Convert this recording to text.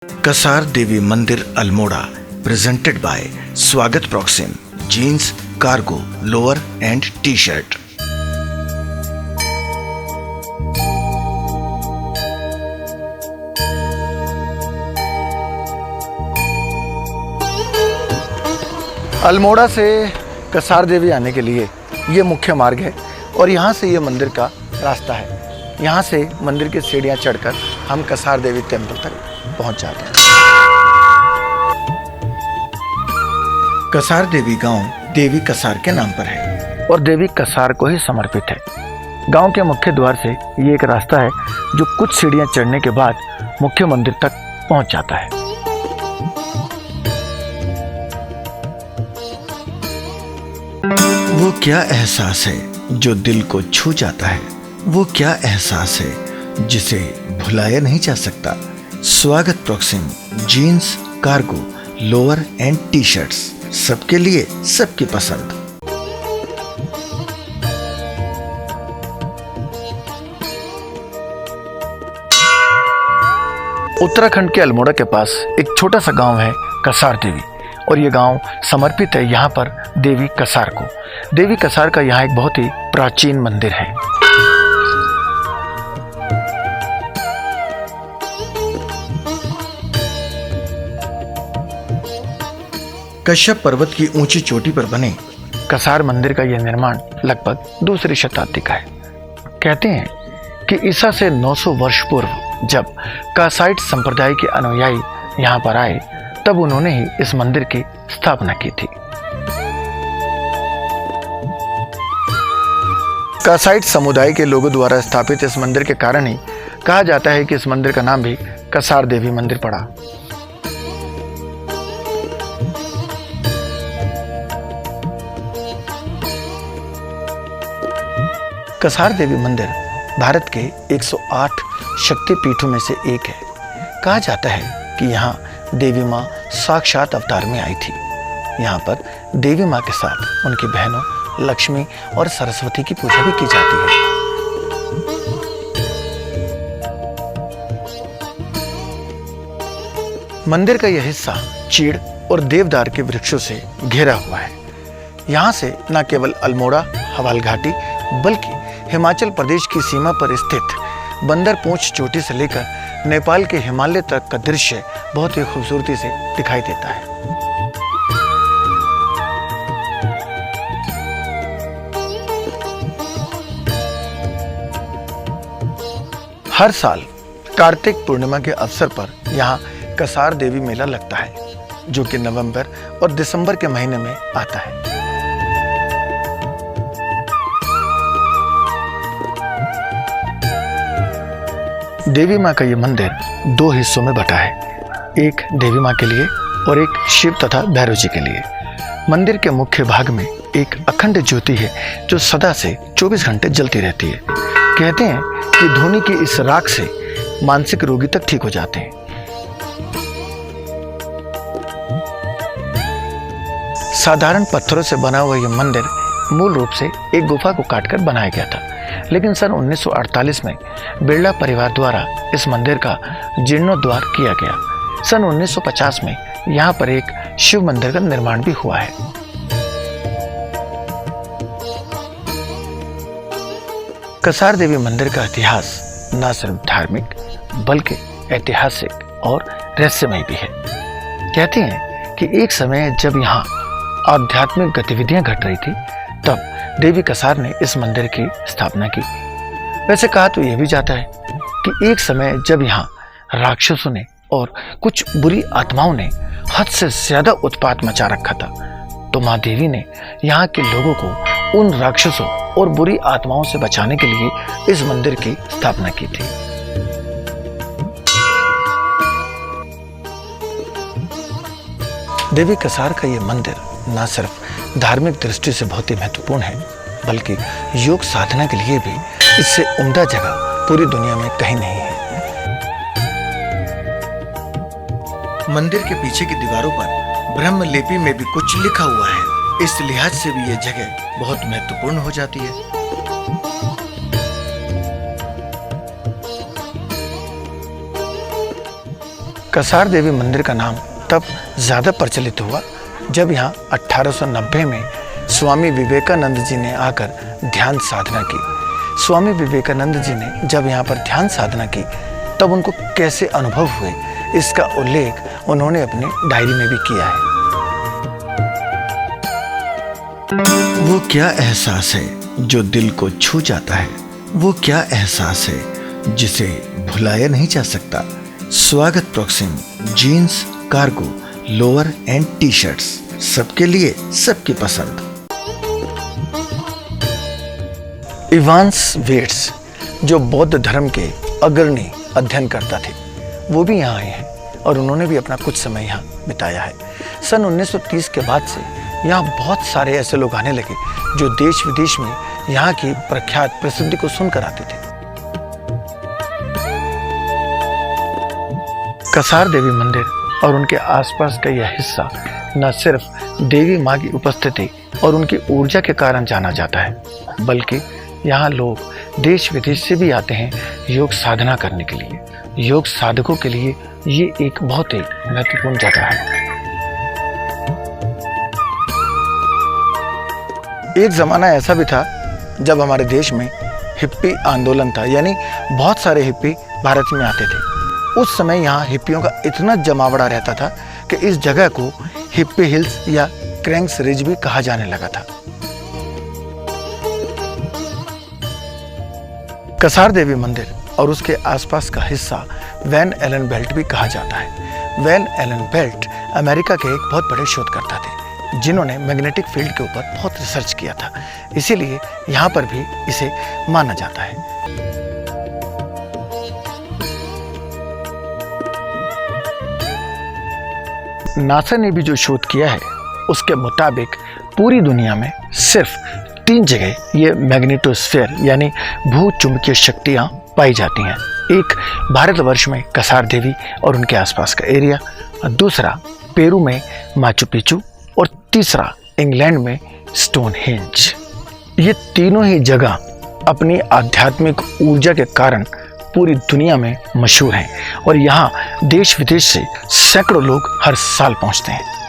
कसार देवी मंदिर Almora presented by Swagat Proxim jeans cargo lower and T shirt. Almora से कसार देवी आने के लिए ये मुख्य मार्ग है और यहाँ से ये मंदिर का रास्ता है। यहाँ से मंदिर की सीढ़ियाँ चढ़कर हम कसार देवी टेम्पल तक पहुँच जाते हैं। कसार देवी गांव देवी कसार के नाम पर है और देवी कसार को ही समर्पित है। गांव के मुख्य द्वार से ये एक रास्ता है जो कुछ सीढ़ियाँ चढ़ने के बाद मुख्य मंदिर तक पहुँच जाता है। वो क्या एहसास है जो दिल को छू जाता है, वो क्या एहसास है जिसे भुलाया नहीं जा सकता। Swagat Proxim jeans cargo lower and T shirts, सबके लिए सबकी पसंद। उत्तराखंड के अल्मोड़ा के पास एक छोटा सा गांव है कसार देवी और ये गांव समर्पित है यहाँ पर देवी कसार को। देवी कसार का यहाँ एक बहुत ही प्राचीन मंदिर है। कश्यप पर्वत की ऊंची चोटी पर बने कसार मंदिर का यह निर्माण लगभग दूसरी शताब्दी का है। कहते हैं कि ईसा से 900 वर्ष पूर्व जब कासाइट संप्रदाय के अनुयायी यहाँ पर आए तब उन्होंने ही इस मंदिर की स्थापना की थी। कासाइट समुदाय के लोगों द्वारा स्थापित इस मंदिर के कारण ही कहा जाता है कि इस मंदिर का नाम भी कसार देवी मंदिर पड़ा। कसार देवी मंदिर भारत के 108 शक्ति पीठों में से एक है। कहा जाता है कि यहाँ देवी माँ साक्षात अवतार में आई थी। यहाँ पर देवी माँ के साथ उनकी बहनों लक्ष्मी और सरस्वती की पूजा भी की जाती है। मंदिर का यह हिस्सा चीड़ और देवदार के वृक्षों से घिरा हुआ है। यहाँ से न केवल अल्मोड़ा हवाल घाटी बल्कि हिमाचल प्रदेश की सीमा पर स्थित बंदर पूंछ चोटी से लेकर नेपाल के हिमालय तक का दृश्य बहुत ही खूबसूरती से दिखाई देता है। हर साल कार्तिक पूर्णिमा के अवसर पर यहाँ कसार देवी मेला लगता है जो कि नवंबर और दिसंबर के महीने में आता है। देवी माँ का ये मंदिर दो हिस्सों में बटा है, एक देवी माँ के लिए और एक शिव तथा भैरव जी के लिए। मंदिर के मुख्य भाग में एक अखंड ज्योति है जो सदा से 24 घंटे जलती रहती है। कहते हैं कि धूनी की इस राख से मानसिक रोगी तक ठीक हो जाते हैं। साधारण पत्थरों से बना हुआ यह मंदिर मूल रूप से एक गुफा को काटकर बनाया गया था, लेकिन सन 1948 में बिरला परिवार द्वारा इस मंदिर का जीर्णोद्धार किया गया। सन 1950 में यहाँ पर एक शिव मंदिर का निर्माण भी हुआ है। कसार देवी मंदिर का इतिहास न सिर्फ धार्मिक बल्कि ऐतिहासिक और रहस्यमय भी है। कहते हैं कि एक समय जब यहाँ आध्यात्मिक गतिविधियां घट रही थी तब देवी कसार ने इस मंदिर की स्थापना की। वैसे कहा तो यह भी जाता है कि एक समय जब यहाँ राक्षसों ने और कुछ बुरी आत्माओं ने हद से ज्यादा उत्पात मचा रखा था, तो माँ देवी ने यहाँ के लोगों को उन राक्षसों और बुरी आत्माओं से बचाने के लिए इस मंदिर की स्थापना की थी। देवी कसार का ये मंदिर न सिर्फ धार्मिक दृष्टि से बहुत ही महत्वपूर्ण है बल्कि योग साधना के लिए भी इससे उम्दा जगह पूरी दुनिया में कहीं नहीं है। मंदिर के पीछे की दीवारों पर ब्रह्म लिपि में भी कुछ लिखा हुआ है। इस लिहाज से भी यह जगह बहुत महत्वपूर्ण हो जाती है। कसार देवी मंदिर का नाम तब ज़्यादा प्रचलित हुआ जब यहाँ 1890 में स्वामी विवेकानंद जी ने आकर ध्यान साधना की। स्वामी विवेकानंद जी ने जब यहाँ पर ध्यान साधना की तब उनको कैसे अनुभव हुए, इसका उल्लेख उन्होंने अपनी डायरी में भी किया है। वो क्या एहसास है जो दिल को छू जाता है, वो क्या एहसास है जिसे भुलाया नहीं जा सकता। Swagat Proxim jeans, cargo, lower and T shirts, सबके लिए सबकी पसंद। इवांस वेट्स जो बौद्ध धर्म के अग्रणी अध्ययन करता थे, वो भी यहाँ आए हैं और उन्होंने भी अपना कुछ समय यहाँ बिताया है। सन 1930 के बाद से यहाँ बहुत सारे ऐसे लोग आने लगे जो देश विदेश में यहाँ की प्रख्यात प्रसिद्धि को सुनकर आते थे। कसार देवी मंदिर और उनके आसपास का यह हिस्सा न सिर्फ देवी माँ की उपस्थिति और उनकी ऊर्जा के कारण जाना जाता है, बल्कि यहाँ लोग देश विदेश से भी आते हैं योग साधना करने के लिए। योग साधकों के लिए ये एक बहुत ही महत्वपूर्ण जगह है। एक ज़माना ऐसा भी था जब हमारे देश में हिप्पी आंदोलन था, यानी बहुत सारे हिप्पी भारत में आते थे। उस समय यहाँ हिप्पियों का इतना जमावड़ा रहता था कि इस जगह को हिप्पी हिल्स या क्रैंक्स रिज भी कहा जाने लगा था। कसार देवी मंदिर और उसके आसपास का हिस्सा वैन एलन बेल्ट भी कहा जाता है। वैन एलन बेल्ट अमेरिका के एक बहुत बड़े शोधकर्ता थे जिन्होंने मैग्नेटिक फील्ड के ऊपर बहुत रिसर्च किया था, इसीलिए यहाँ पर भी इसे माना जाता है। नासा ने भी जो शोध किया है उसके मुताबिक पूरी दुनिया में सिर्फ 3 जगह ये मैग्नेटोस्फीयर यानी भू चुंबकीय शक्तियाँ पाई जाती हैं। एक भारतवर्ष में कसार देवी और उनके आसपास का एरिया, दूसरा पेरू में माचू पिचू और तीसरा इंग्लैंड में स्टोनहेंज। ये तीनों ही जगह अपनी आध्यात्मिक ऊर्जा के कारण पूरी दुनिया में मशहूर हैं और यहाँ देश विदेश से सैकड़ों लोग हर साल पहुँचते हैं।